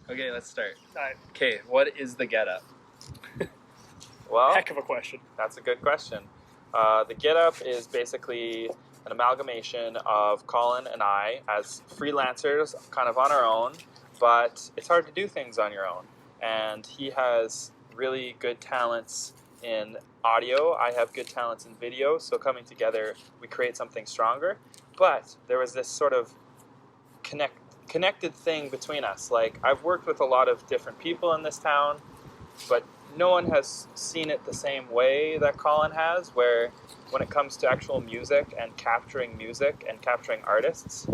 Okay, let's start. All right. Okay, what is the Get Up? Well, Heck of a question. that's a good question. The Get Up is basically an amalgamation of Colin and I as freelancers, kind of on our own, but it's hard to do things on your own. And he has really good talents in audio. I have good talents in video. So coming together, we create something stronger. But there was this sort of connected thing between us. Like, I've worked with a lot of different people in this town, but no one has seen it the same way that Colin has, where when it comes to actual music and capturing artists,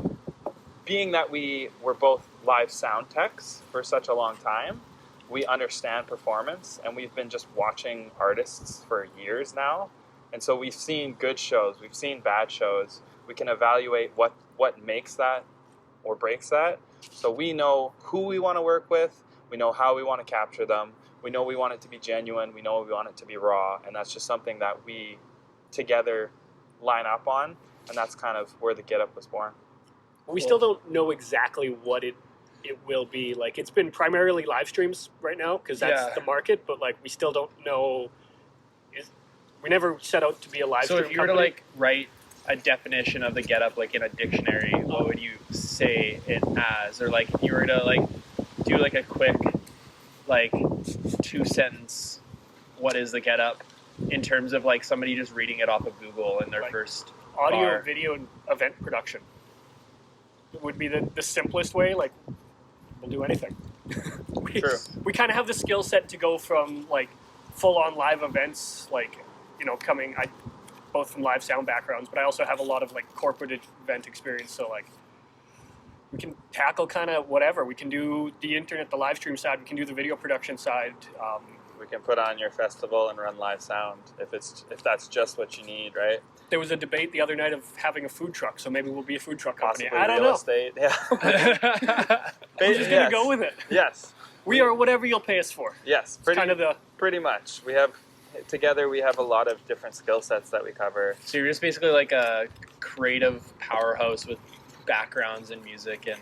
being that we were both live sound techs for such a long time, we understand performance, and we've been just watching artists for years now. And so we've seen good shows, we've seen bad shows. We can evaluate what makes that or breaks that. So we know who we want to work with, we know how we want to capture them, we know we want it to be genuine, we know we want it to be raw, and that's just something that we together line up on, and that's kind of where the Get Up was born. We still don't know exactly what it will be. Like, it's been primarily live streams right now because that's the market, but like we still don't know. We never set out to be a live stream So if you were to like write a definition of the Get Up like in a dictionary, what would you say it as? Or like if you were to like do like a quick like 2-sentence, what is the Get Up in terms of like somebody just reading it off of Google in their Like first audio, bar. video, and event production. It would be the simplest way. Like, we'll do anything. True. We kind of have the skill set to go from like full-on live events, like, you know, both from live sound backgrounds, but I also have a lot of like corporate event experience. So like, we can tackle kind of whatever. We can do the internet, the live stream side. We can do the video production side. We can put on your festival and run live sound if that's just what you need, right? There was a debate the other night of having a food truck, so maybe we'll be a food truck company. Possibly I don't real know. estate. Yeah. We're just gonna go with it. Yes. We are whatever you'll pay us for. Yes. Pretty much. We have a lot of different skill sets that we cover. So you're just basically like a creative powerhouse with backgrounds in music and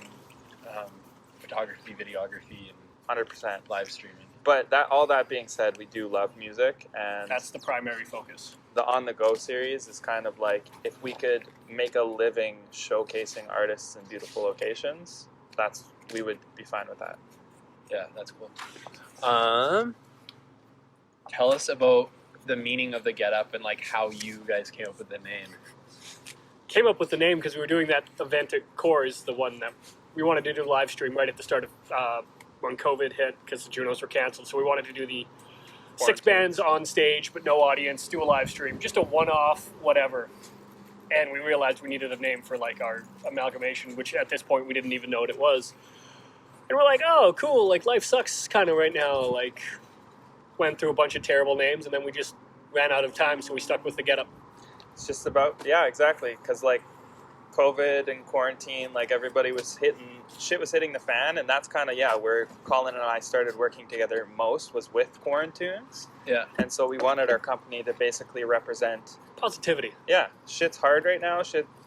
photography, videography, and 100%. live streaming. But all that being said, we do love music, and That's the primary focus. the On the Go series is kind of like, if we could make a living showcasing artists in beautiful locations, we would be fine with that. Yeah, that's cool. Tell us about the meaning of the Get Up and like how you guys came up with the name. Came up with the name because we were doing that event at Coors, the one that we wanted to do live stream right at the start of when COVID hit because the Junos were canceled. So we wanted to do the 6 bands on stage but no audience, do a live stream, just a one-off, whatever. And we realized we needed a name for like our amalgamation, which at this point we didn't even know what it was. And we're like, oh, cool, like life sucks kind of right now. Like, went through a bunch of terrible names and then we just ran out of time, so we stuck with the Get Up. It's just about, yeah, exactly, because like COVID and quarantine, like shit was hitting the fan, and that's kind of, where Colin and I started working together most was with Quarantunes. Yeah. And so we wanted our company to basically represent Positivity. Yeah, shit's hard right now.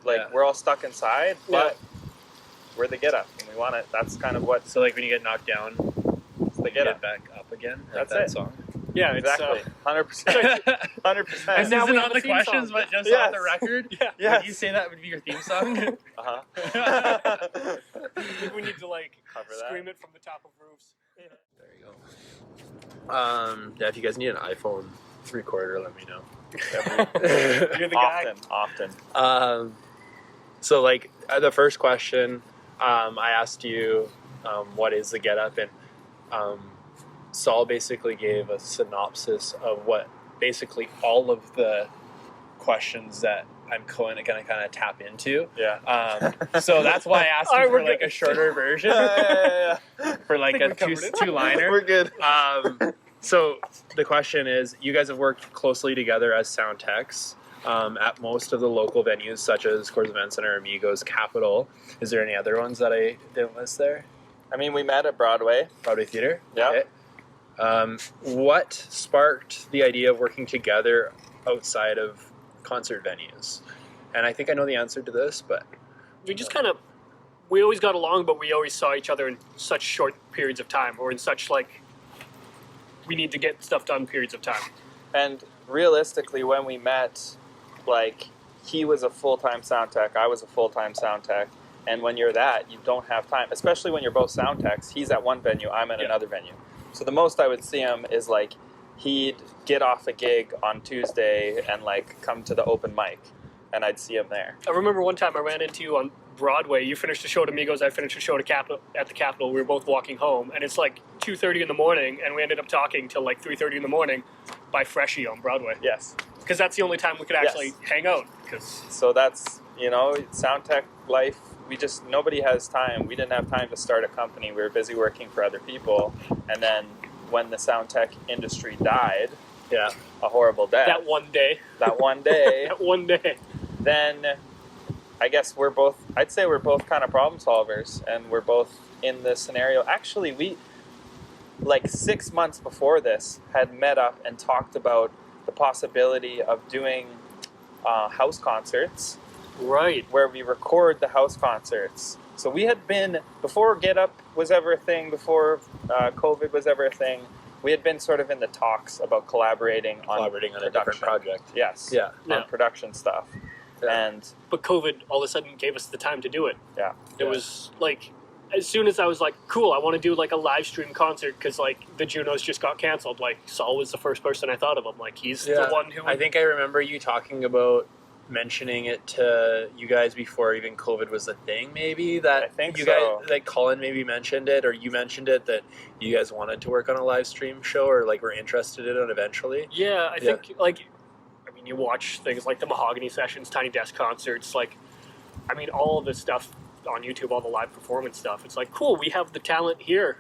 We're all stuck inside, but we're the Get Up, and we want it. That's kind of what. So like when you get knocked down, it's the you Get Up. back up again. That's that it. Song. Yeah, Exactly. 100%. 100%. This And now isn't we on have the a theme questions, song. but just Yes. off the record. Yeah. Yes. Would you say that would be your theme song? Uh-huh. I think we need to like Cover that. scream it from the top of roofs. There you go. Yeah, if you guys need an iPhone recorder, let me know. You're the guy. Often. So like the first question, I asked you, what is the Get Up, and Saul basically gave a synopsis of what basically all of the questions that I'm going to kind of tap into. Yeah. So that's why I asked All you right, for we're like good. a shorter version for like I a think we covered it. two-liner. We're good. So the question is, you guys have worked closely together as sound techs at most of the local venues such as Coors Event Center, Amigos, Capitol. Is there any other ones that I didn't list there? I mean, we met at Broadway. Broadway Theater? Yeah. Okay. What sparked the idea of working together outside of concert venues? And I think I know the answer to this, but We just kind of we always got along, but we always saw each other in such short periods of time, or in such like we need to get stuff done periods of time. And realistically, when we met, like, he was a full-time sound tech, I was a full-time sound tech, and when you're that, you don't have time, especially when you're both sound techs. He's at one venue, I'm at another venue. So the most I would see him is like he'd get off a gig on Tuesday and like come to the open mic, and I'd see him there. I remember one time I ran into you on Broadway. You finished a show at Amigos, I finished a show at the Capitol. We were both walking home, and it's like 2:30 in the morning, and we ended up talking till like 3:30 in the morning by Freshie on Broadway. Yes. Because that's the only time we could actually hang out. So that's, you know, sound tech life. Nobody has time. We didn't have time to start a company. We were busy working for other people. And then when the sound tech industry died, a horrible death. That one day. That one day. That one day. Then I guess I'd say we're both kind of problem solvers, and we're both in this scenario. Actually, we, like 6 months before this, had met up and talked about the possibility of doing house concerts. Right. Where we record the house concerts. So we had been, before Get Up was ever a thing, before COVID was ever a thing, we had been sort of in the talks about collaborating on a different project. Yes. Yeah. On production stuff. Yeah. But COVID all of a sudden gave us the time to do it. Yeah. It was like, as soon as I was like, cool, I want to do like a live stream concert because like the Junos just got canceled. Like Saul was the first person I thought of. I'm like, he's the one who. I think I remember you talking about mentioning it to you guys before even COVID was a thing, maybe, that I think you so. guys, like Colin maybe mentioned it, or you mentioned it, that you guys wanted to work on a live stream show, or like were interested in it eventually. Yeah, I think like, I mean, you watch things like the Mahogany Sessions, Tiny Desk concerts, like, I mean, all of this stuff on YouTube, all the live performance stuff. It's like, cool, we have the talent here.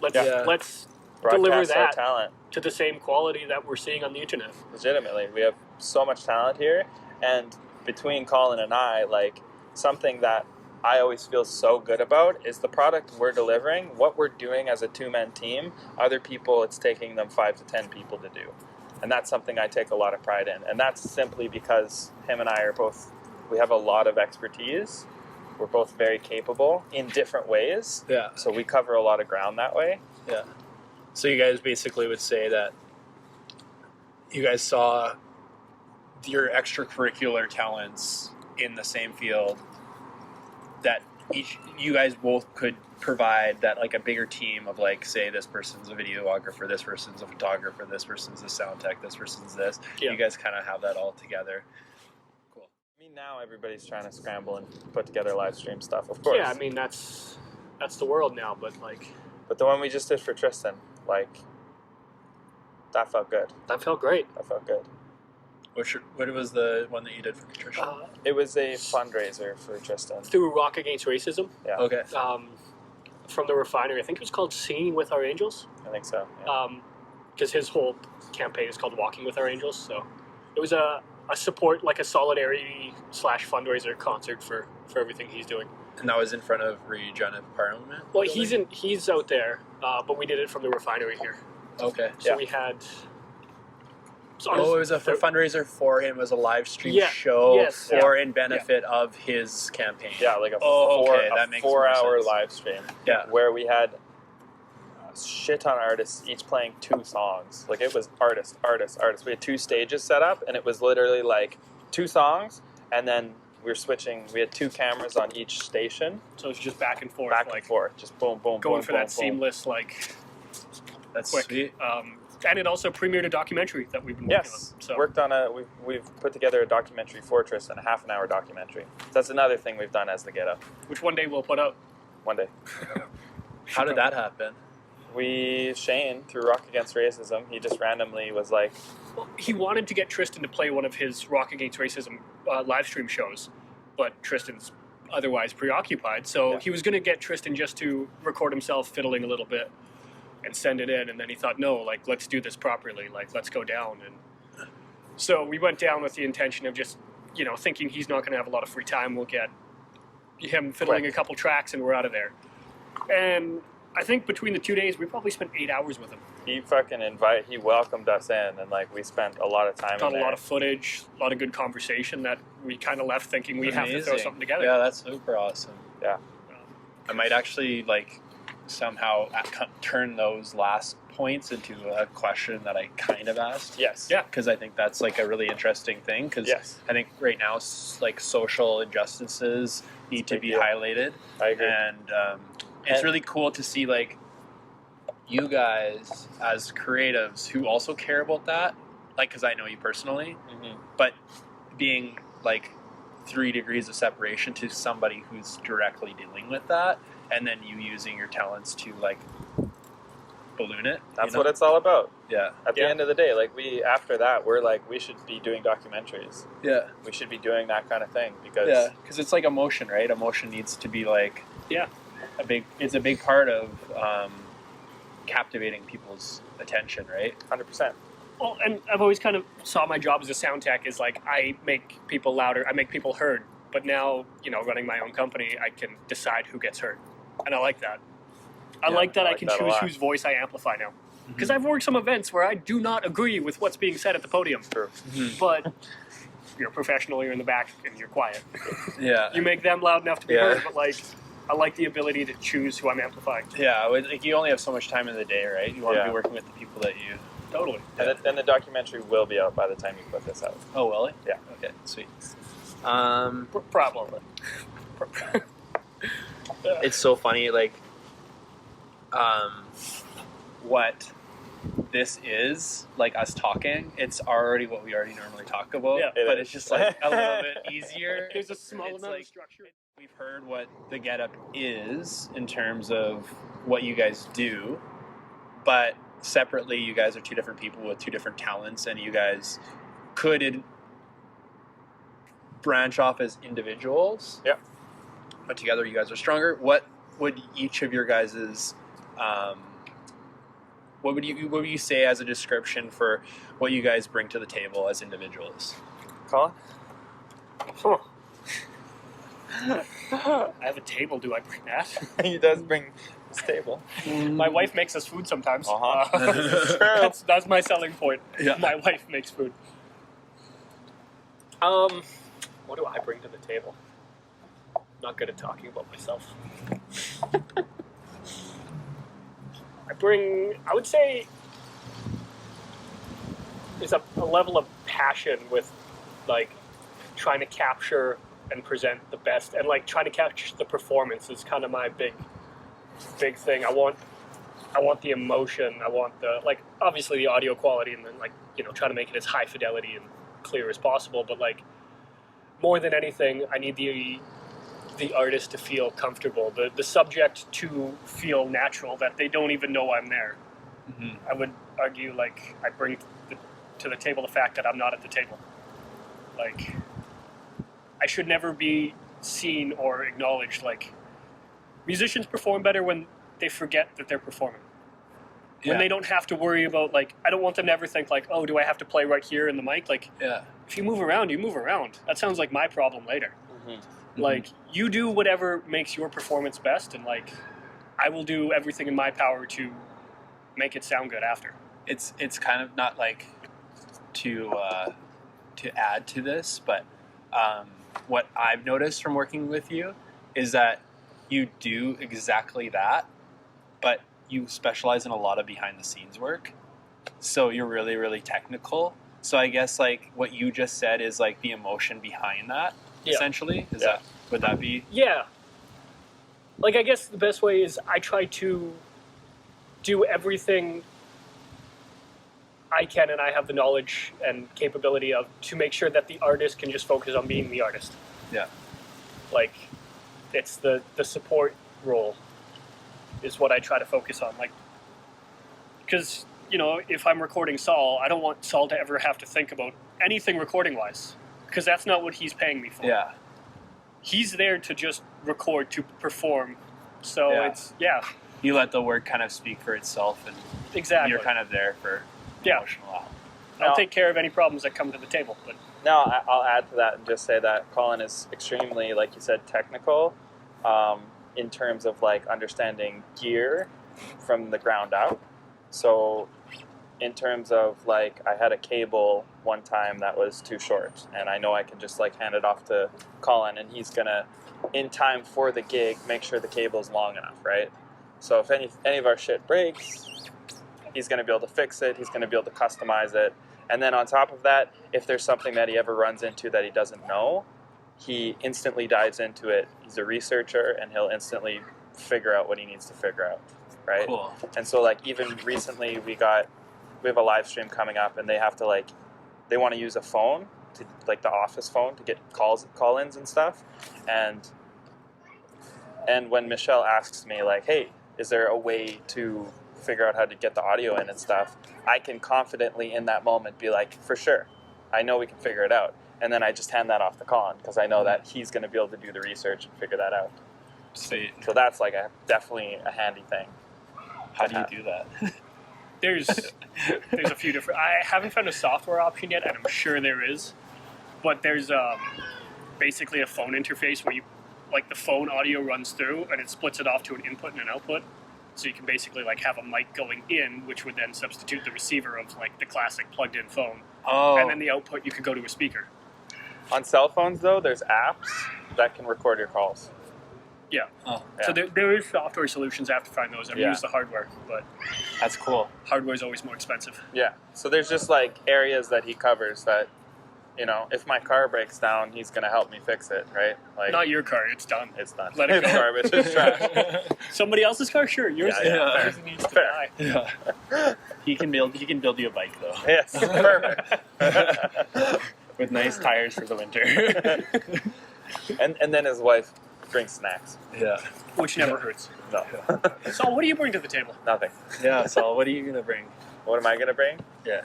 Let's deliver Broadcast our that talent. to the same quality that we're seeing on the internet. Legitimately, we have so much talent here, and between Colin and I, like, something that I always feel so good about is the product we're delivering. What we're doing as a two-man team, other people, it's taking them 5 to 10 people to do, and that's something I take a lot of pride in. And that's simply because him and I we have a lot of expertise. We're both very capable in different ways. Yeah. So we cover a lot of ground that way. Yeah. So you guys basically would say that you guys saw your extracurricular talents in the same field, that you guys both could provide that, like a bigger team of, like, say this person's a videographer, this person's a photographer, this person's a sound tech, this person's this. Yeah. You guys kind of have that all together. Cool. I mean, now everybody's trying to scramble and put together live stream stuff, of course. Yeah, I mean, that's the world now, but like... But the one we just did for Tristan, like, that felt good. That felt great. That felt good. What was the one that you did for Patricia? It was a fundraiser for Tristan. Through Rock Against Racism. Yeah. Okay. From the Refinery. I think it was called Singing with Our Angels. I think so. Yeah. Because his whole campaign is called Walking with Our Angels. So it was a support, like a solidarity / fundraiser concert for everything he's doing. And that was in front of Regenerative Parliament? Well, he's out there, but we did it from the Refinery here. Okay. So we had... it was a fundraiser for him as a live stream show in benefit of his campaign. Yeah, like a that makes more 4-hour sense. live stream. Yeah. Where we had a shit ton of artists each playing 2 songs. Like, it was artists. We had 2 stages set up, and it was literally like 2 songs, and then we were switching. We had 2 cameras on each station. So it's just back and forth. Back and forth. Just boom, boom, going boom, for boom, that boom. seamless, like, That's quick. sweet. And it also premiered a documentary that we've been working Yes, on. So worked on we've put together a documentary for Tristan, a half-an-hour documentary. That's another thing we've done as the Get Up. which one day we'll put out. One day. How did that happen? Shane, through Rock Against Racism, he just randomly was like, Well, he wanted to get Tristan to play one of his Rock Against Racism live stream shows, but Tristan's otherwise preoccupied. So he was going to get Tristan just to record himself fiddling a little bit and send it in. And then he thought, no, like, let's do this properly. Like, let's go down. And so we went down with the intention of just, thinking he's not going to have a lot of free time. We'll get him fiddling a couple tracks and we're out of there. And I think between the 2 days, we probably spent 8 hours with him. he welcomed us in, and like we spent a lot of time Got in a there. lot of footage, a lot of good conversation that we kind of left thinking we have to throw something together. Yeah, that's super awesome. Yeah. I might actually like somehow turn those last points into a question that I kind of asked. Yes. Yeah. Because I think that's like a really interesting thing. Because Yes. I think right now, like social injustices need to Big be deal. highlighted, I agree. and it's And- really cool to see like you guys as creatives who also care about that. Like, because I know you personally, Mhm. but being like 3 degrees of separation to somebody who's directly dealing with that, and then you using your talents to like balloon it. That's what it's all about. Yeah. At the Yeah. end of the day, like after that, we're like, we should be doing documentaries. Yeah. We should be doing that kind of thing because Yeah. Because it's like emotion, right? Emotion needs to be like Yeah. it's a big part of captivating people's attention, right? 100%. Well, and I've always kind of saw my job as a sound tech is like I make people louder, I make people heard. But now, running my own company, I can decide who gets heard, and I like that. I Yeah, like that I I like can that a choose lot. whose voice I amplify now. Mm-hmm. Because I've worked some events where I do not agree with what's being said at the podium, True. but you're a professional, you're in the back, and you're quiet. Yeah. You make them loud enough to be Yeah. heard, but like I like the ability to choose who I'm amplifying. Yeah. Like you only have so much time in the day, right? You want to Yeah. be working with the people that you. Totally. And the documentary will be out by the time you put this out. Oh, will it? Yeah. Okay. Sweet. Probably. It's so funny, like, what this is, like us talking, it's already what we already normally talk about, Yeah. It but is. it's just like a little bit easier. There's a small It's amount like- of structure. We've heard what the Get Up is in terms of what you guys do, but separately, you guys are two different people with two different talents, and you guys could branch off as individuals. Yeah. But together, you guys are stronger. What would each of your guys's what would you say as a description for what you guys bring to the table as individuals? Colin? Huh. I have a table. Do I bring that? He does bring this table. My wife makes us food sometimes. Uh-huh. That's my selling point. Yeah. My wife makes food. What do I bring to the table? Not good at talking about myself. I would say, there's a level of passion with, like, trying to capture and present the best, and like trying to capture the performance is kind of my big thing. I want the emotion. I want the, like, obviously the audio quality, and then like try to make it as high fidelity and clear as possible. But like more than anything, I need the artist to feel comfortable, the subject to feel natural, that they don't even know I'm there. Mm-hmm. I would argue like I bring to the table the fact that I'm not at the table. Like, I should never be seen or acknowledged. Like, musicians perform better when they forget that they're performing. When they don't have to worry about, like, I don't want them to ever think like, oh, do I have to play right here in the mic? Like, Yeah. if you move around, you move around. That sounds like my problem later. Mm-hmm. Like, you do whatever makes your performance best, and like, I will do everything in my power to make it sound good after. It's kind of not like to add to this, but what I've noticed from working with you is that you do exactly that, but you specialize in a lot of behind the scenes work. So you're really, really technical. So I guess like what you just said is like the emotion behind that, Yeah. essentially. Yeah. Would that be? Yeah. Like, I guess the best way is I try to do everything I can, and I have the knowledge and capability of, to make sure that the artist can just focus on being the artist. Yeah. Like, it's the support role is what I try to focus on. Like, because, if I'm recording Saul, I don't want Saul to ever have to think about anything recording-wise, because that's not what he's paying me for. Yeah. He's there to just record, to perform. So Yeah. You let the work kind of speak for itself, and exactly. you're kind of there for Yeah. emotional out. I'll Now- take care of any problems that come to the table. But Now, I'll add to that and just say that Colin is extremely, like you said, technical in terms of like understanding gear from the ground out. So, in terms of like, I had a cable one time that was too short, and I know I can just like hand it off to Colin, and he's gonna in time for the gig, make sure the cable's long enough, right? So if any of our shit breaks, he's going to be able to fix it. He's going to be able to customize it. And then on top of that, if there's something that he ever runs into that he doesn't know, he instantly dives into it. He's a researcher, and he'll instantly figure out what he needs to figure out, right? Cool. And so, like, even recently we have a live stream coming up, and they have to, they want to use a phone, to like the office phone, to get call-ins and stuff. And when Michelle asks me, like, hey, is there a way to figure out how to get the audio in and stuff, I can confidently in that moment be like, for sure, I know we can figure it out. And then I just hand that off to Colin, because I know that he's going to be able to do the research and figure that out. Sweet. So that's like definitely a handy thing. How do you do that? There's a few different. I haven't found a software option yet, and I'm sure there is. But there's basically a phone interface where the phone audio runs through, and it splits it off to an input and an output. So you can basically have a mic going in, which would then substitute the receiver of the classic plugged-in phone. Oh. And then the output, you could go to a speaker. On cell phones, though, there's apps that can record your calls. Yeah. Oh. So there is software solutions. I have to find those. I've used the hardware, but That's cool. hardware is always more expensive. Yeah. So there's just areas that he covers that, if my car breaks down, he's going to help me fix it, right? Not your car. It's done. It's done. Let it It's go. garbage. It's trash. Somebody else's car? Sure. Yours, Yeah. yours needs to Fair. die. Yeah. He can build you a bike though. Yes. Perfect. With nice tires for the winter. and then his wife drinks snacks. Yeah. Which never hurts. No. So what do you bring to the table? Nothing. Yeah. So what are you gonna bring? What am I going to bring? Yeah.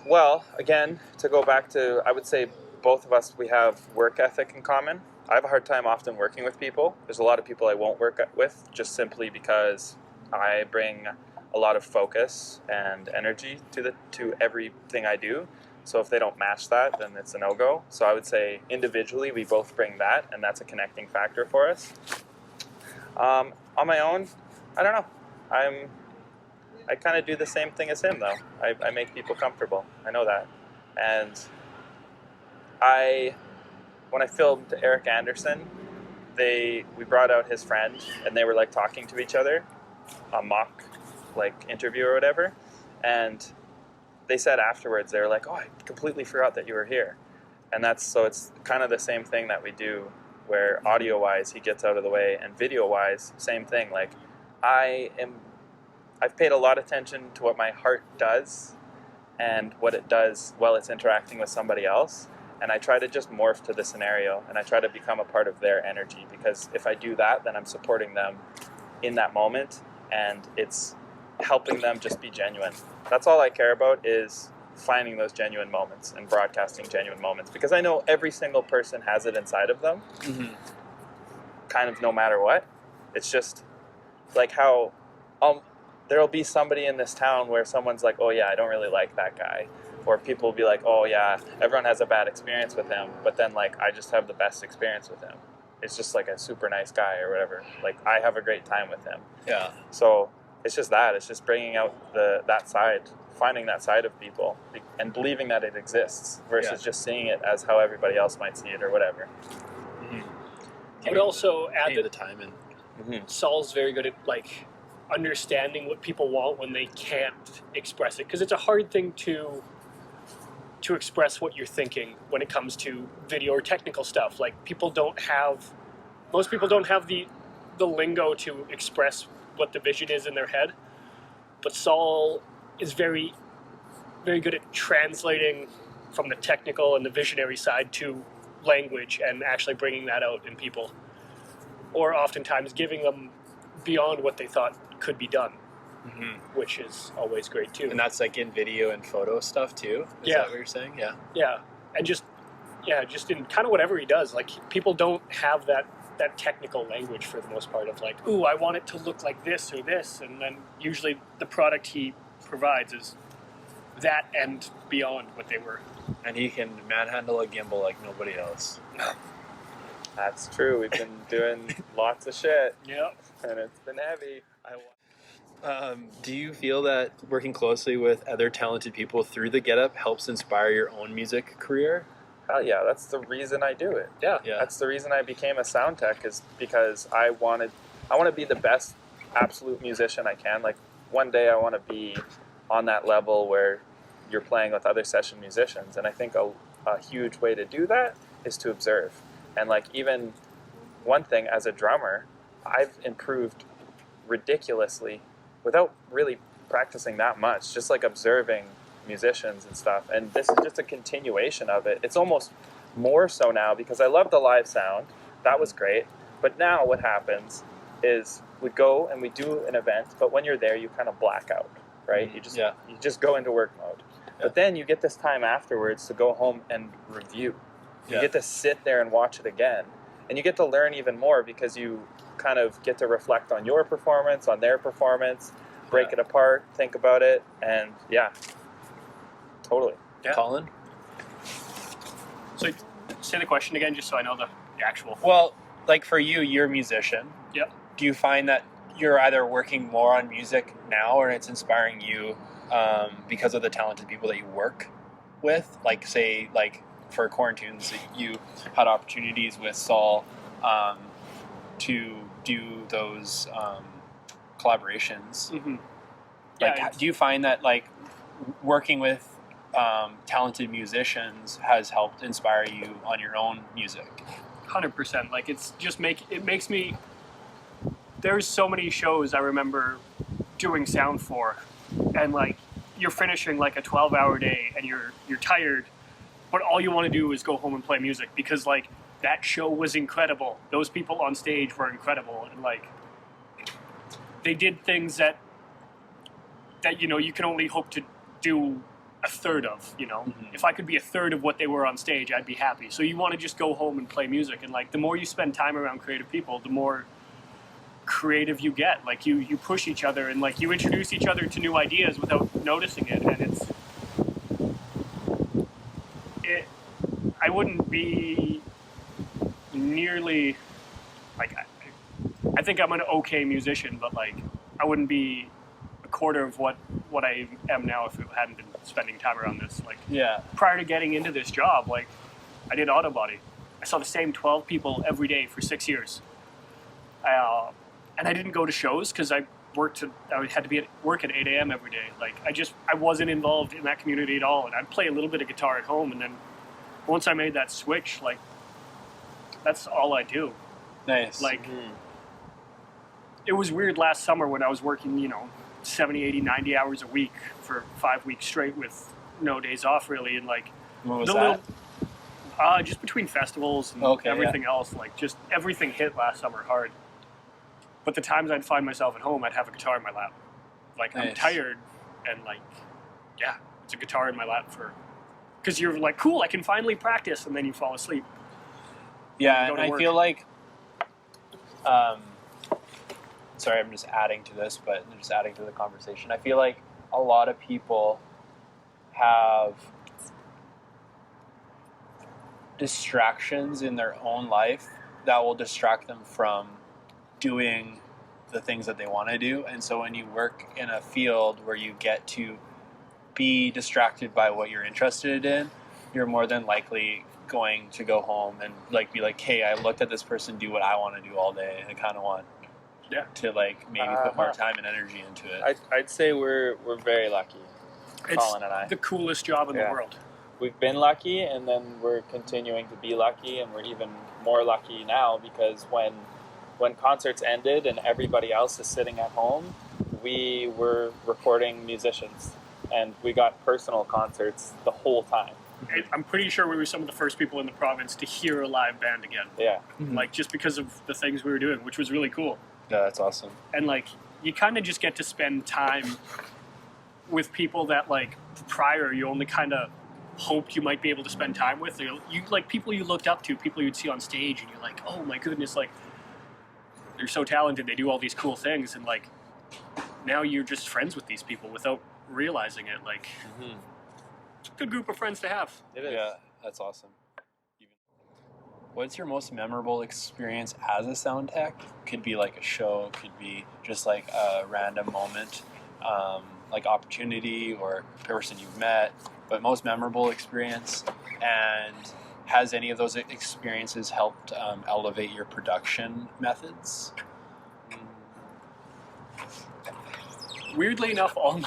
Well, again, to go back to, I would say both of us, we have work ethic in common. I have a hard time often working with people. There's a lot of people I won't work with just simply because I bring a lot of focus and energy to everything I do. So if they don't match that, then it's a no-go. So I would say individually we both bring that, and that's a connecting factor for us. On my own, I don't know. I kind of do the same thing as him, though. I make people comfortable. I know that. And when I filmed Eric Anderson, we brought out his friend, and they were talking to each other, a mock interview or whatever. And they said afterwards, they were like, "Oh, I completely forgot that you were here." And so it's kind of the same thing that we do, where audio-wise he gets out of the way, and video-wise, same thing. I've paid a lot of attention to what my heart does and what it does while it's interacting with somebody else. And I try to just morph to the scenario, and I try to become a part of their energy, because if I do that, then I'm supporting them in that moment, and it's helping them just be genuine. That's all I care about, is finding those genuine moments and broadcasting genuine moments, because I know every single person has it inside of them, kind of no matter what. It's just how there'll be somebody in this town where someone's like, "Oh yeah, I don't really like that guy," or people will be like, "Oh yeah, everyone has a bad experience with him," but then I just have the best experience with him. It's just a super nice guy or whatever. I have a great time with him. Yeah. So it's just that. It's just bringing out that side, finding that side of people, and believing that it exists versus just seeing it as how everybody else might see it or whatever. I would also add the that time in. Saul's very good at understanding what people want when they can't express it, because it's a hard thing to express what you're thinking when it comes to video or technical stuff. Most people don't have the lingo to express what the vision is in their head, but Saul is very, very good at translating from the technical and the visionary side to language and actually bringing that out in people, or oftentimes giving them beyond what they thought could be done, which is always great too. And that's in video and photo stuff too? Is that what you're saying? Yeah. Yeah. And just in kind of whatever he does, people don't have that technical language for the most part of ooh, I want it to look like this or this, and then usually the product he provides is that and beyond what they were. And he can manhandle a gimbal like nobody else. That's true. We've been doing lots of shit, Yep. and it's been heavy. Do you feel that working closely with other talented people through the Get Up helps inspire your own music career? hell yeah, that's the reason I do it. Yeah. Yeah. That's the reason I became a sound tech, is because I want to be the best absolute musician I can. Like one day I want to be on that level where you're playing with other session musicians, and I think a huge way to do that is to observe. And like even one thing, as a drummer, I've improved ridiculously without really practicing that much, just like observing musicians and stuff. And this is just a continuation of it. It's almost more so now because I love the live sound. That was great. But now what happens is we go and we do an event, but when you're there, you kind of black out, right? You just go into work mode. But then you get this time afterwards to go home and review. You get to sit there and watch it again. And you get to learn even more because you kind of get to reflect on your performance, on their performance, break it apart, think about it, and totally. Yeah. Colin? So say the question again, just so I know the actual. Well, like for you, you're a musician. Yep. Do you find that you're either working more on music now, or it's inspiring you because of the talented people that you work with? Like, say, like for Quarantunes, you had opportunities with Saul to do those collaborations. Mm-hmm. Like, do you find that like working with talented musicians has helped inspire you on your own music? 100%. Like it makes me. There's so many shows I remember doing sound for, and like you're finishing like a 12-hour day and you're tired, but all you want to do is go home and play music because like that show was incredible. Those people on stage were incredible, and like they did things that you can only hope to do a third of. Mm-hmm. If I could be a third of what they were on stage, I'd be happy. So you want to just go home and play music, and like the more you spend time around creative people, the more creative you get. Like you push each other, and like you introduce each other to new ideas without noticing it, and I wouldn't be nearly like I think I'm an okay musician, but like I wouldn't be a quarter of what I am now if it hadn't been spending time around this. Like prior to getting into this job, like I did auto body. I saw the same 12 people every day for 6 years. And I didn't go to shows because I had to be at work at 8 a.m. every day. Like I wasn't involved in that community at all. And I'd play a little bit of guitar at home, and then once I made that switch, like that's all I do. Nice. Like it was weird last summer when I was working, 70, 80, 90 hours a week for 5 weeks straight with no days off really, and like what was that? Just between festivals and everything else, like just everything hit last summer hard. But the times I'd find myself at home, I'd have a guitar in my lap. Like I'm tired, and like, it's a guitar in my lap because you're like, cool, I can finally practice, and then you fall asleep. Yeah, and I feel like, sorry, I'm just adding to this, but just adding to the conversation. I feel like a lot of people have distractions in their own life that will distract them from doing the things that they want to do. And so when you work in a field where you get to be distracted by what you're interested in, you're more than likely going to go home and like be like, hey, I looked at this person do what I want to do all day, and I kind of want to like maybe put more time and energy into it. I'd say we're very lucky, Colin and I. The coolest job in the world. We've been lucky, and then we're continuing to be lucky, and we're even more lucky now because when concerts ended and everybody else is sitting at home, we were recording musicians, and we got personal concerts the whole time. I'm pretty sure we were some of the first people in the province to hear a live band again. Yeah. Mm-hmm. Like just because of the things we were doing, which was really cool. Yeah, that's awesome. And like you kind of just get to spend time with people that like prior you only kind of hoped you might be able to spend time with. You like people you looked up to, people you'd see on stage, and you're like, oh my goodness, like they're so talented, they do all these cool things, and like now you're just friends with these people without realizing it. Like it's a good group of friends to have. It is. Yeah, that's awesome. What's your most memorable experience as a sound tech? Could be like a show, could be just like a random moment, like opportunity or person you've met, but most memorable experience. And has any of those experiences helped elevate your production methods? Weirdly enough, all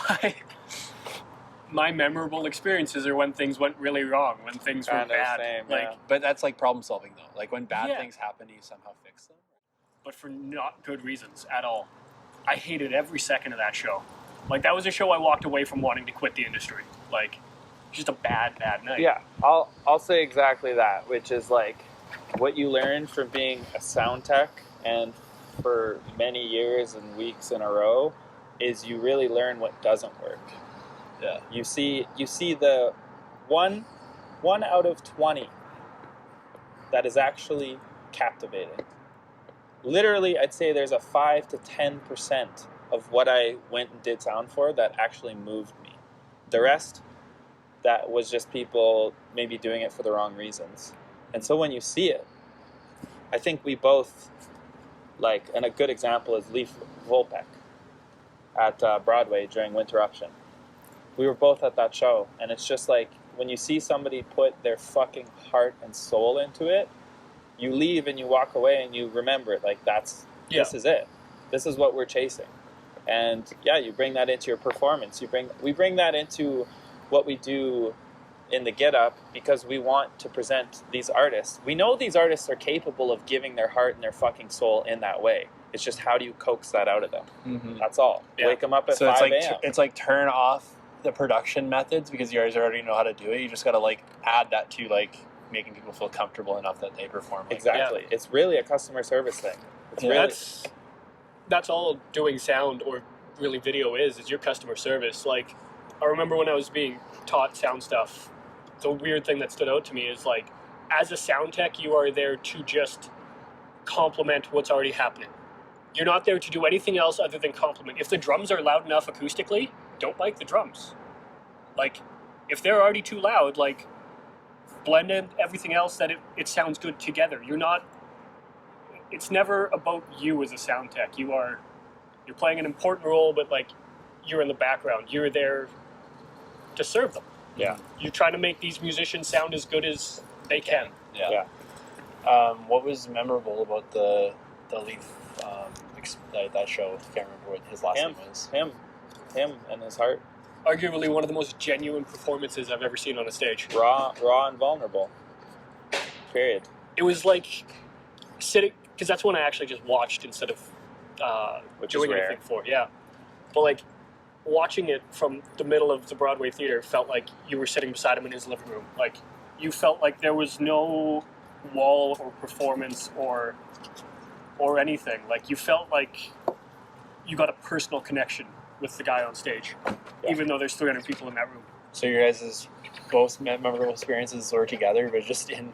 my memorable experiences are when things went really wrong, when things were Kinda bad. same, like, yeah. But that's like problem solving though. Like when bad Yeah. things happen, you somehow fix them. but for not good reasons at all. I hated every second of that show. Like, that was a show I walked away from wanting to quit the industry. Like, just a bad night. Yeah, I'll say exactly that, which is like what you learn from being a sound tech and for many years and weeks in a row is you really learn what doesn't work. Yeah. You see the one out of 20 that is actually captivating. Literally, I'd say there's a 5 to 10% of what I went and did sound for that actually moved me. The rest, that was just people maybe doing it for the wrong reasons. And so when you see it, I think we both, like, and a good example is Leaf Volpek at Broadway during Winterruption. We were both at that show, and it's just like, when you see somebody put their fucking heart and soul into it, you leave and you walk away and you remember it. Like, this is it. This is what we're chasing. And yeah, you bring that into your performance. We bring that into what we do in the Get Up because we want to present these artists. We know these artists are capable of giving their heart and their fucking soul in that way. It's just how do you coax that out of them? Mm-hmm. That's all. Yeah. Wake them up at So 5 it's a.m. like it's like turn off the production methods because you guys already know how to do it. You just got to like add that to like making people feel comfortable enough that they perform. Like Exactly. Yeah. It's really a customer service thing. It's Yeah. really, That's all doing sound or really video is your customer service. Like, I remember when I was being taught sound stuff, the weird thing that stood out to me is, like, as a sound tech, you are there to just complement what's already happening. You're not there to do anything else other than complement. If the drums are loud enough acoustically, don't like the drums. Like, if they're already too loud, like, blend in everything else that it sounds good together. It's never about you as a sound tech. You're playing an important role, but like, you're in the background. You're there to serve them. Yeah. You're trying to make these musicians sound as good as they can. Yeah. What was memorable about the Leaf that show? I can't remember what his last name was. Him and his heart. Arguably one of the most genuine performances I've ever seen on a stage. Raw and vulnerable. Period. It was like sitting, because that's one I actually just watched instead of Which doing is rare. anything for. Yeah. But like, watching it from the middle of the Broadway theater felt like you were sitting beside him in his living room. Like, you felt like there was no wall or performance or anything. Like, you felt like you got a personal connection with the guy on stage, even though there's 300 people in that room. So your guys' both memorable experiences were together, but just in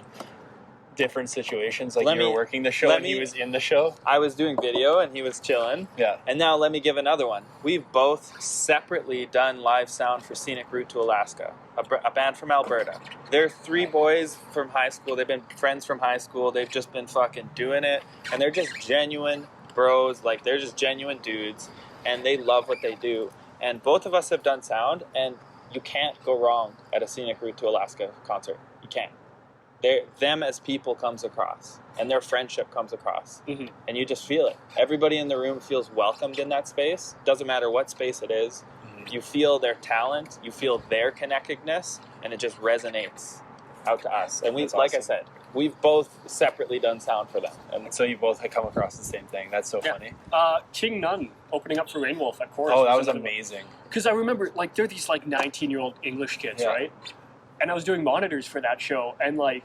different situations. Like you were working the show and he was in the show. I was doing video and he was chilling. Yeah. And now let me give another one. We've both separately done live sound for Scenic Route to Alaska, a band from Alberta. They're 3 boys from high school. They've been friends from high school. They've just been fucking doing it. And they're just genuine bros. Like, they're just genuine dudes. And they love what they do. And both of us have done sound, and you can't go wrong at a Scenic Route to Alaska concert. You can't. Them as people comes across, and their friendship comes across. Mm-hmm. And you just feel it. Everybody in the room feels welcomed in that space. Doesn't matter what space it is. You feel their talent, you feel their connectedness, and it just resonates out to us. And That's like I awesome. said, we've both separately done sound for them. And So you both had come across the same thing. That's so Yeah. funny. King Nun opening up for Rainwolf at Chorus. Oh, that was amazing. Because I remember, like, they're these, like, 19-year-old English kids, Yeah. right? And I was doing monitors for that show, and, like,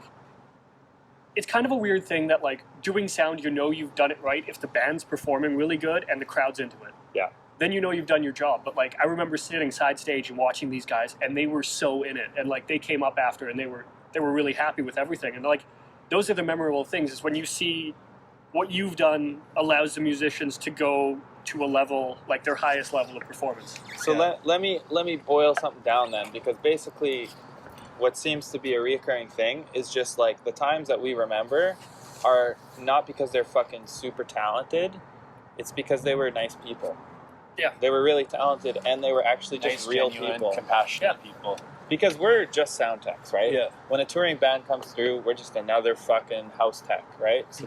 it's kind of a weird thing that, like, doing sound, you know you've done it right if the band's performing really good and the crowd's into it. Yeah. Then you know you've done your job. But, like, I remember sitting side stage and watching these guys, and they were so in it. And, like, they came up after, and they were really happy with everything. And, like, those are the memorable things, is when you see what you've done allows the musicians to go to a level, like their highest level of performance. So Yeah. let me boil something down then, because basically what seems to be a reoccurring thing is just like the times that we remember are not because they're fucking super talented, it's because they were nice people. Yeah. They were really talented and they were actually just Nice, real genuine, people. compassionate people. because we're just sound techs, right? Yeah. When a touring band comes through, we're just another fucking house tech, right? So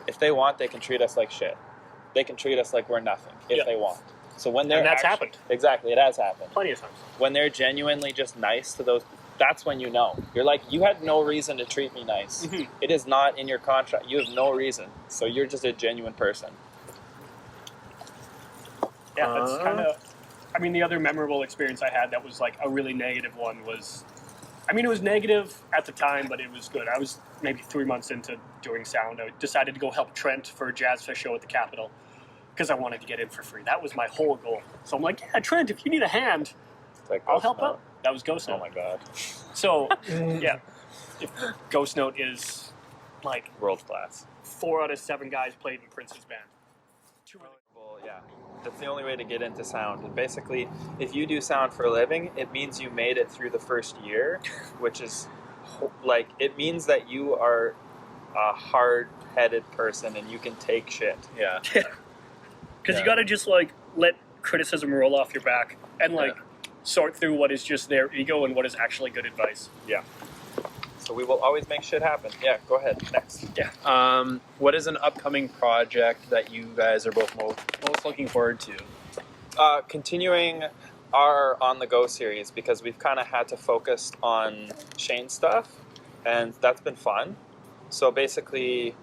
if they want, they can treat us like shit. They can treat us like we're nothing if they want. So when they're And that's happened. Exactly, it has happened. Plenty of times. When they're genuinely just nice to those, that's when you know. You're like, you had no reason to treat me nice. Mm-hmm. It is not in your contract. You have no reason. So you're just a genuine person. Yeah, that's kind of. I mean, the other memorable experience I had that was like a really negative one was. I mean, it was negative at the time, but it was good. I was maybe 3 months into doing sound. I decided to go help Trent for a Jazz Fest show at the Capitol because I wanted to get in for free. That was my whole goal. So I'm like, yeah, Trent, if you need a hand, It's like I'll Ghost help Note. out. That was Ghost Note. Oh my god. So, yeah, if Ghost Note is like World class. 4 out of 7 guys played in Prince's band. Well, yeah. That's the only way to get into sound. And basically, if you do sound for a living, it means you made it through the first year, which is like, it means that you are a hard-headed person and you can take shit. Yeah. Because you got to just like let criticism roll off your back and like sort through what is just their ego and what is actually good advice. Yeah. So we will always make shit happen. Yeah, go ahead. Next. Yeah. What is an upcoming project that you guys are both most looking forward to? Continuing our On The Go series, because we've kind of had to focus on Shane stuff, and that's been fun. So basically,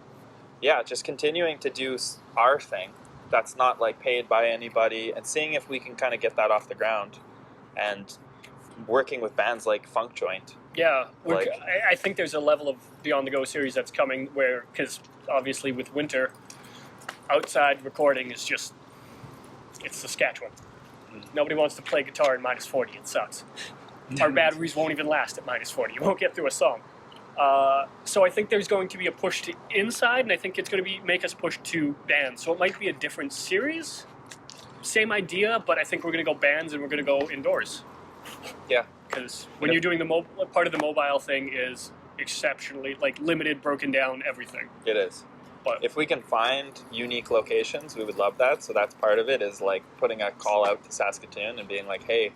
yeah, just continuing to do our thing that's not like paid by anybody, and seeing if we can kind of get that off the ground, and working with bands like Funk Joint. Yeah, Like- I think there's a level of the On The Go series that's coming where, because obviously with winter, outside recording is just, it's Saskatchewan. Nobody wants to play guitar in minus 40, it sucks. Our batteries won't even last at minus 40, you won't get through a song. So I think there's going to be a push to inside, and I think it's going to make us push to bands. So it might be a different series, same idea, but I think we're going to go bands and we're going to go indoors. Yeah. Because when you're doing the part of the mobile thing is exceptionally like limited, broken down, everything. It is. But If we can find unique locations, we would love that. So that's part of it, is like putting a call out to Saskatoon and being like, hey,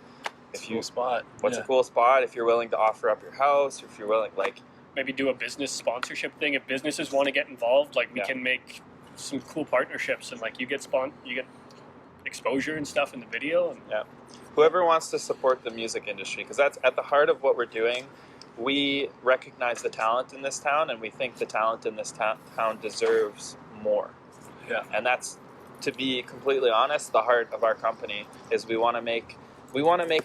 It's if a you cool spot. what's Yeah. a cool spot, if you're willing to offer up your house, if you're willing, like, maybe do a business sponsorship thing. If businesses want to get involved, like we Yeah. can make some cool partnerships, and like you get exposure and stuff in the video. And whoever wants to support the music industry, because that's at the heart of what we're doing. We recognize the talent in this town, and we think the talent in this town deserves more. Yeah. And that's, to be completely honest, the heart of our company is we want to make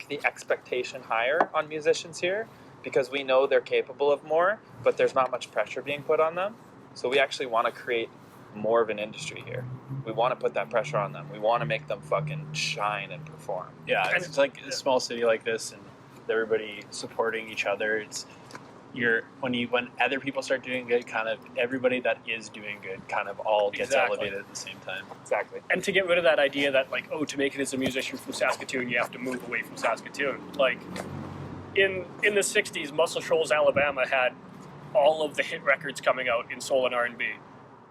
the expectation higher on musicians here, because we know they're capable of more, but there's not much pressure being put on them. So we actually want to create more of an industry here. We want to put that pressure on them. We want to make them fucking shine and perform. Yeah, And- it's like a small city like this, and everybody supporting each other. When other people start doing good, kind of everybody that is doing good kind of all gets Exactly. elevated at the same time. Exactly. And to get rid of that idea that like, oh, to make it as a musician from Saskatoon, you have to move away from Saskatoon. Like in the 60s, Muscle Shoals, Alabama had all of the hit records coming out in soul and R&B.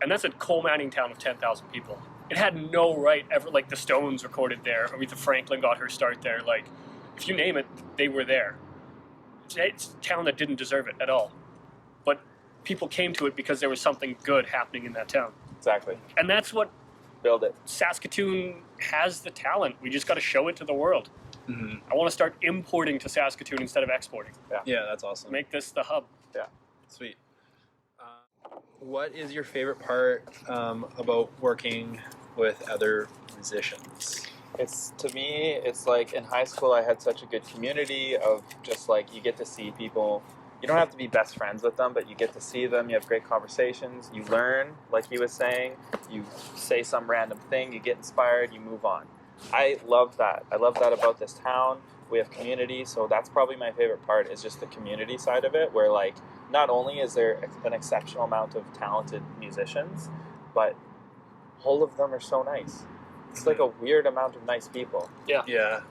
And that's a coal mining town of 10,000 people. It had no right ever, like the Stones recorded there, Aretha Franklin got her start there. Like, if you name it, they were there. It's a town that didn't deserve it at all. But people came to it because there was something good happening in that town. Exactly. And that's what Build it. Saskatoon has, the talent. We just got to show it to the world. Mm-hmm. I want to start importing to Saskatoon instead of exporting. Yeah, that's awesome. Make this the hub. Sweet. What is your favorite part about working with other musicians? It's, to me, it's like in high school I had such a good community of just like, you get to see people. You don't have to be best friends with them, but you get to see them. You have great conversations. You learn, like he was saying. You say some random thing. You get inspired. You move on. I love that. I love that about this town. We have community, so that's probably my favorite part, is just the community side of it, where like not only is there an exceptional amount of talented musicians, but all of them are so nice. It's like a weird amount of nice people. Yeah.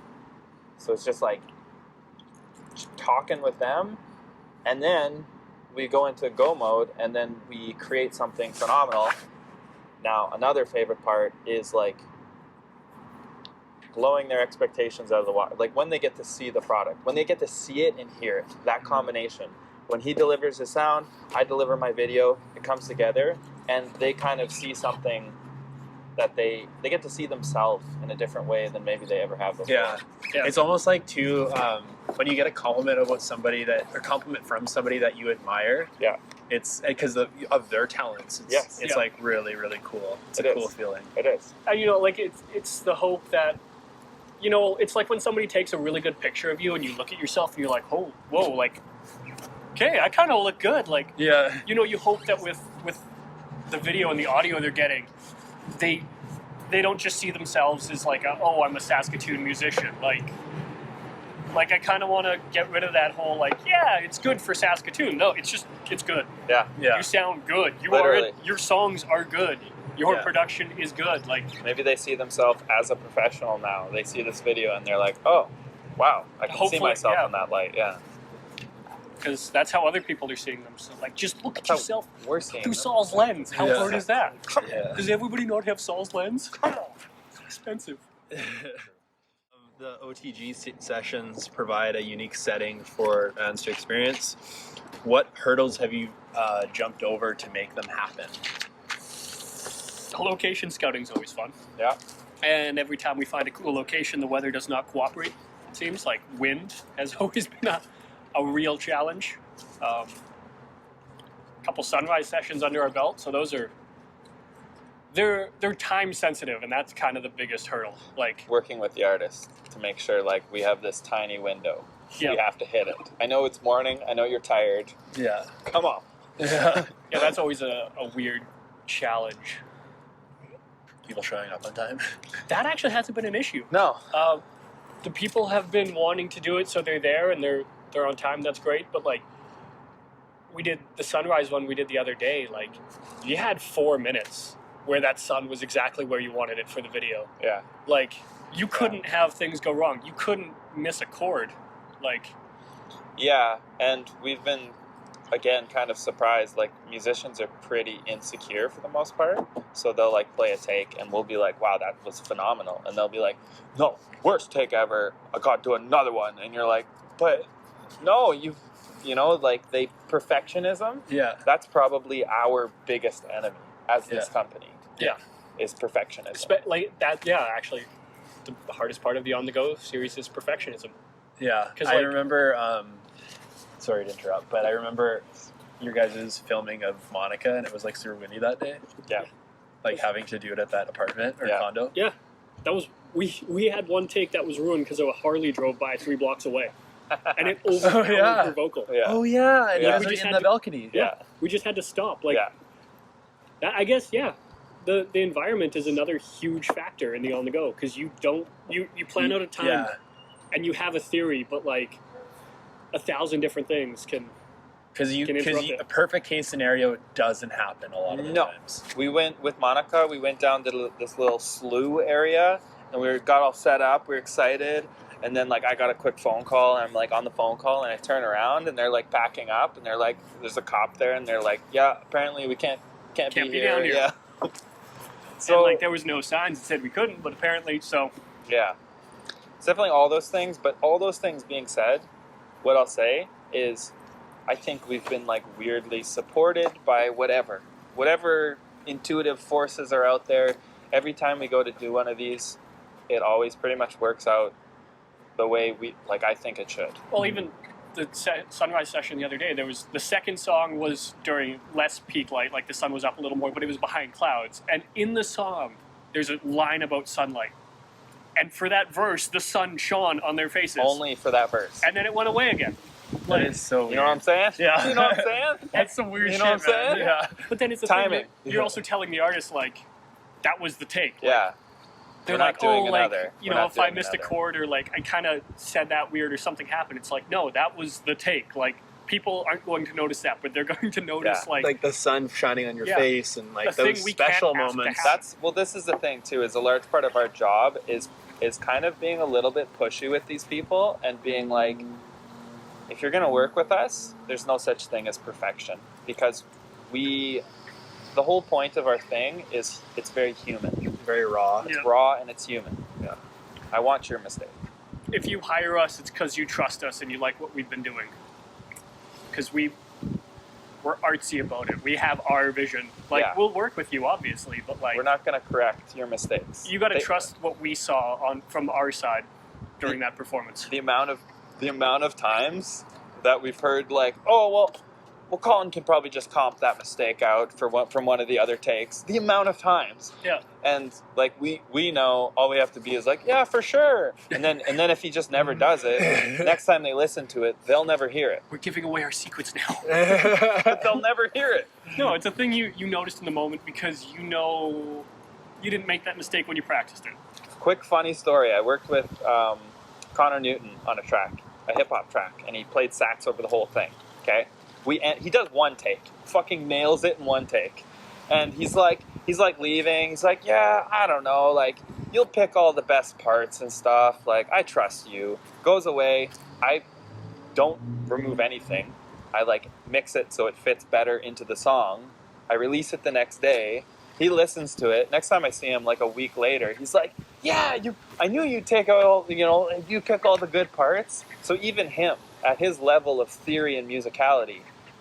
So it's just like talking with them, and then we go into go mode, and then we create something phenomenal. Now, another favorite part is like blowing their expectations out of the water. Like when they get to see the product, when they get to see it and hear it, that combination. When he delivers his sound, I deliver my video, it comes together, and they kind of see something that they get to see themselves in a different way than maybe they ever have before. Yeah. It's almost like too when you get a compliment about somebody compliment from somebody that you admire. Yeah. It's because of their talents. It's like really, really cool. It's a cool feeling. It is. And like it's the hope that it's like when somebody takes a really good picture of you and you look at yourself and you're like, oh, whoa, like, okay, I kind of look good. Like, yeah, you hope that with the video and the audio they're getting, they don't just see themselves as like, oh, I'm a Saskatoon musician. Like I kind of want to get rid of that whole like, yeah, it's good for Saskatoon. No, it's good. Yeah. You sound good. Your songs are good. Your production is good. Like maybe they see themselves as a professional now. They see this video and they're like, oh, wow, I can see myself in that light. Yeah. Because that's how other people are seeing them. So, like, just look at yourself we're seeing through them. Saul's lens. How hard is that? Yeah. Does everybody not have Saul's lens? Come on. It's expensive. The OTG sessions provide a unique setting for fans to experience. What hurdles have you jumped over to make them happen? Location scouting is always fun. Yeah. And every time we find a cool location, the weather does not cooperate. It seems like wind has always been a real challenge. A couple sunrise sessions under our belt, so those are they're time sensitive, and that's kind of the biggest hurdle. Like working with the artist to make sure like we have this tiny window. Yeah. We have to hit it. I know it's morning. I know you're tired. Yeah. Come on. Yeah. Yeah, that's always a weird challenge. People showing up on time. That actually hasn't been an issue. No. The people have been wanting to do it, so they're there and they're on time. That's great. But like, we did the sunrise one we did the other day. Like, you had 4 minutes where that sun was exactly where you wanted it for the video. Yeah. Like, you couldn't have things go wrong. You couldn't miss a chord. Like, yeah, and we've been again kind of surprised. Like musicians are pretty insecure for the most part, so they'll like play a take and we'll be like, wow, that was phenomenal, and they'll be like, no, worst take ever, I got to do another one, and you're like, but no, you know, like they perfectionism. Yeah. That's probably our biggest enemy as this company. Yeah. Is perfectionism. like that. Yeah, actually, the hardest part of the On The Go series is perfectionism. Yeah. 'Cause, I like- remember. Sorry to interrupt, but I remember your guys' filming of Monica, and it was like super windy that day. Yeah. Like having to do it at that apartment or Yeah. condo. Yeah, that was we had one take that was ruined because a Harley drove by 3 blocks away, and it overpowered her vocal. Yeah. Oh yeah, and Yeah. you We guys just are in had the to- balcony. Yeah. We just had to stop. Like, Yeah. that, I guess, yeah. The environment is another huge factor in the On The Go because you plan out a time Yeah. and you have a theory, but like 1,000 different things can. Because interrupt it. a perfect case scenario doesn't happen a lot of the No. times. We went with Monica. We went down to this little slough area, and we got all set up. We were excited, and then like I got a quick phone call, and I'm like on the phone call, and I turn around, and they're like packing up, and they're like, "There's a cop there," and they're like, "Yeah, apparently we can't be be here." down here. Yeah. So like there was no signs that said we couldn't, but apparently so. Yeah. It's definitely all those things, but all those things being said, what I'll say is I think we've been like weirdly supported by whatever intuitive forces are out there. Every time we go to do one of these, it always pretty much works out the way I think it should. Well, even the sunrise session the other day, there was the second song was during less peak light, like the sun was up a little more, but it was behind clouds. And in the song, there's a line about sunlight. And for that verse, the sun shone on their faces. Only for that verse. And then it went away again. That is so weird. You know what I'm saying? Yeah. You know what I'm saying? That's some weird You shit, know what I'm man. saying? Yeah. But then it's the Timing. thing that you're also telling the artist, like, that was the take. Like, Yeah. they're We're not like, doing oh, like, another. you We're know, not if I doing missed a another. chord or, like, I kind of said that weird or something happened, it's like, no, that was the take. Like, people aren't going to notice that, but they're going to notice, Yeah. like the sun shining on your Yeah. face and like The thing those we can't special ask to moments. happen. This is the thing too, is a large part of our job is kind of being a little bit pushy with these people and being like, if you're going to work with us, there's no such thing as perfection, because the whole point of our thing is it's very human. Very raw. Yeah. It's raw and it's human. Yeah. I want your mistake. If you hire us, it's because you trust us and you like what we've been doing. Because we're artsy about it. We have our vision. Like, Yeah. we'll work with you, obviously, but like, We're not going to correct your mistakes. you got to They- trust what we saw from our side during that performance. the amount of times that we've heard like, oh well, Colin can probably just comp that mistake out from one of the other takes. The amount of times, Yeah. and like we know all we have to be is like, yeah, for sure. And then if he just never does it, next time they listen to it, they'll never hear it. We're giving away our secrets now. But they'll never hear it. No, it's a thing you noticed in the moment because you know you didn't make that mistake when you practiced it. Quick funny story. I worked with Connor Newton on a track, a hip hop track, and he played sax over the whole thing. Okay, he does one take, fucking nails it in one take, and he's like leaving. He's like, yeah, I don't know, like you'll pick all the best parts and stuff. Like I trust you. Goes away. I don't remove anything. I like mix it so it fits better into the song. I release it the next day. He listens to it. Next time I see him, like a week later, he's like, "Yeah, I knew you'd take all, you pick all the good parts." So even him, at his level of theory and musicality,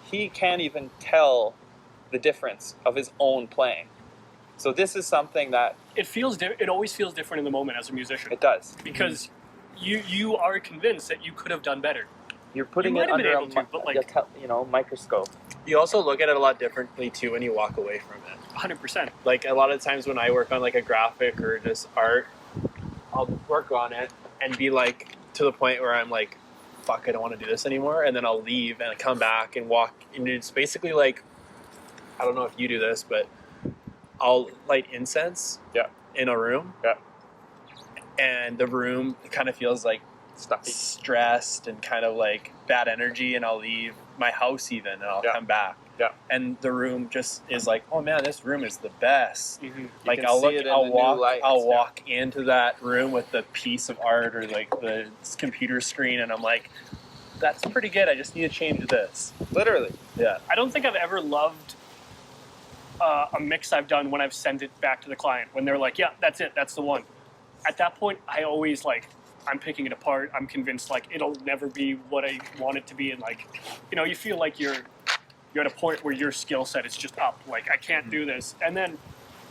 he can't even tell the difference of his own playing. So this is something that It always feels different in the moment as a musician it does. because you are convinced that you could have done better. You're putting You it might have been under able to, but, like- microscope. You also look at it a lot differently too when you walk away from it. 100%. Like a lot of times when I work on like a graphic or just art, I'll work on it and be like to the point where I'm like, fuck, I don't want to do this anymore. And then I'll leave and come back and walk. And it's basically like, I don't know if you do this, but I'll light incense Yeah. in a room. Yeah. And the room kind of feels like Stuffy. stressed and kind of like bad energy, and I'll leave my house even and I'll Yeah. come back. Yeah. And the room just is like, oh man, this room is the best. Mm-hmm. Like can I'll see look, it in a I'll new walk, light. I'll Yeah. walk into that room with the piece of art or like the computer screen, and I'm like, that's pretty good. I just need to change this. Literally. Yeah. I don't think I've ever loved a mix I've done when I've sent it back to the client when they're like, yeah, that's it, that's the one. At that point, I always like, I'm picking it apart. I'm convinced like it'll never be what I want it to be, and like, you feel like you're at a point where your skill set is just up. Like I can't do this, and then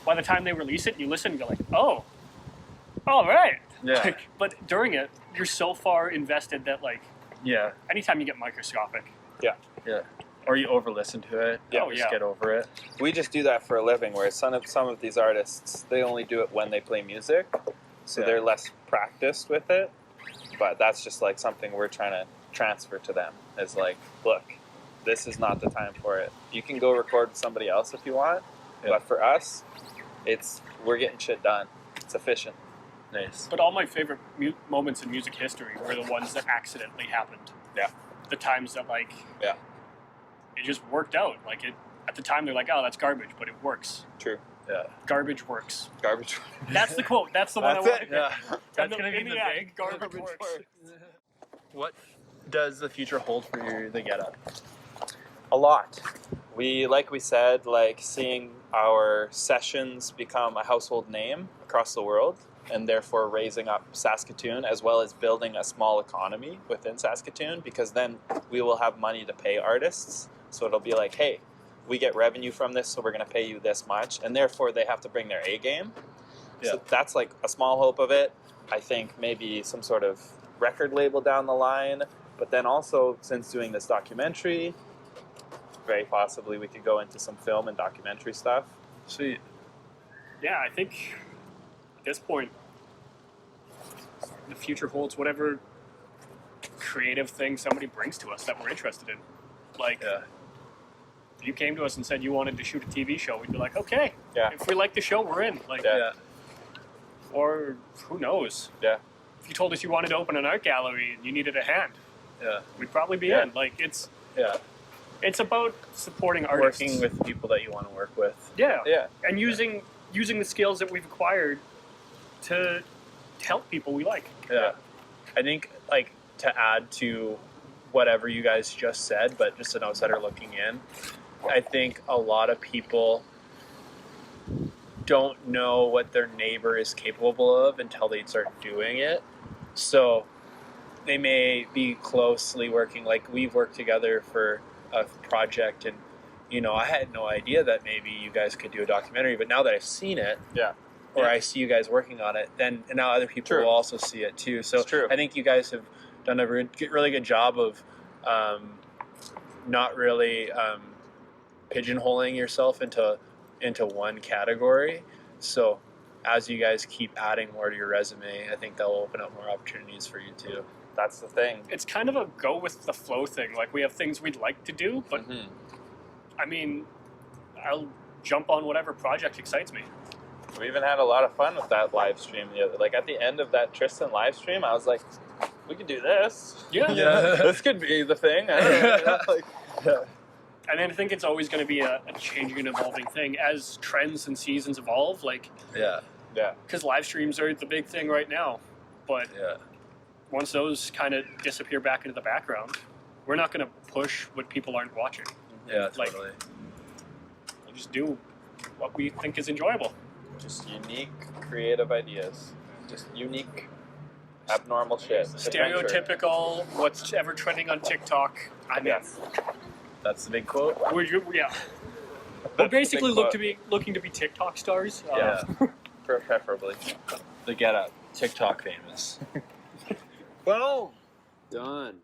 by the time they release it, you listen, and you're like, oh, all right. Yeah. Like, but during it, you're so far invested that like Yeah. anytime you get microscopic, Yeah. Or you over listen to it. Yeah. Just get over it. We just do that for a living, whereas some of these artists, they only do it when they play music, so Yeah. they're less practiced with it. But that's just like something we're trying to transfer to them. Is like, look, this is not the time for it. You can go record with somebody else if you want, Yeah. but for us, we're getting shit done. It's efficient. Nice. but all my favorite moments in music history were the ones that accidentally happened. Yeah. The times that like, Yeah. it just worked out. Like it at the time they're like, oh, that's garbage, but it works. True. Yeah. Garbage works. Garbage. That's the quote. That's the one That's I want. it. Yeah. That's In gonna be in the act, big garbage works. What does the future hold for the Get Up? A lot. Like we said, like seeing our sessions become a household name across the world, and therefore raising up Saskatoon as well as building a small economy within Saskatoon, because then we will have money to pay artists. So it'll be like, hey, we get revenue from this, so we're going to pay you this much, and therefore they have to bring their A game. Yeah. So that's like a small hope of it. I think maybe some sort of record label down the line, but then also since doing this documentary, very possibly we could go into some film and documentary stuff. Sweet. Yeah, I think at this point, the future holds whatever creative thing somebody brings to us that we're interested in. Like, Yeah. if you came to us and said you wanted to shoot a TV show, we'd be like, okay. Yeah. If we like the show, we're in. Like, Yeah. Yeah. or who knows? Yeah. If you told us you wanted to open an art gallery and you needed a hand, Yeah. we'd probably be Yeah. in. Like, it's Yeah. about supporting artists. Working with people that you want to work with. Yeah. Yeah. And using the skills that we've acquired to help people we like. Yeah. I think, like, to add to whatever you guys just said, but just an outsider looking in, I think a lot of people don't know what their neighbor is capable of until they start doing it. So they may be closely working, like we've worked together for a project, and I had no idea that maybe you guys could do a documentary, but now that I've seen it, or I see you guys working on it, then and now other people will also see it too. So It's true. I think you guys have done a really good job of not really pigeonholing yourself into one category. So as you guys keep adding more to your resume, I think that'll open up more opportunities for you too. That's the thing. It's kind of a go with the flow thing. Like, we have things we'd like to do, but I mean, I'll jump on whatever project excites me. We even had a lot of fun with that live stream the other. Like at the end of that Tristan live stream, I was like, we could do this. Yeah. This could be the thing. I don't know, like, And I think it's always going to be a changing and evolving thing as trends and seasons evolve. Like, Yeah. because live streams are the big thing right now, but Yeah. once those kind of disappear back into the background, we're not going to push what people aren't watching. Yeah. Like- Totally. We'll just do what we think is enjoyable. just unique, creative ideas. Just unique, abnormal shit. Adventure. Stereotypical, what's ever trending on TikTok. I mean, Yes. That's the big quote. we're That's basically the big looking to be TikTok stars. Yeah. preferably. The Get Up. TikTok famous. Boom. Done.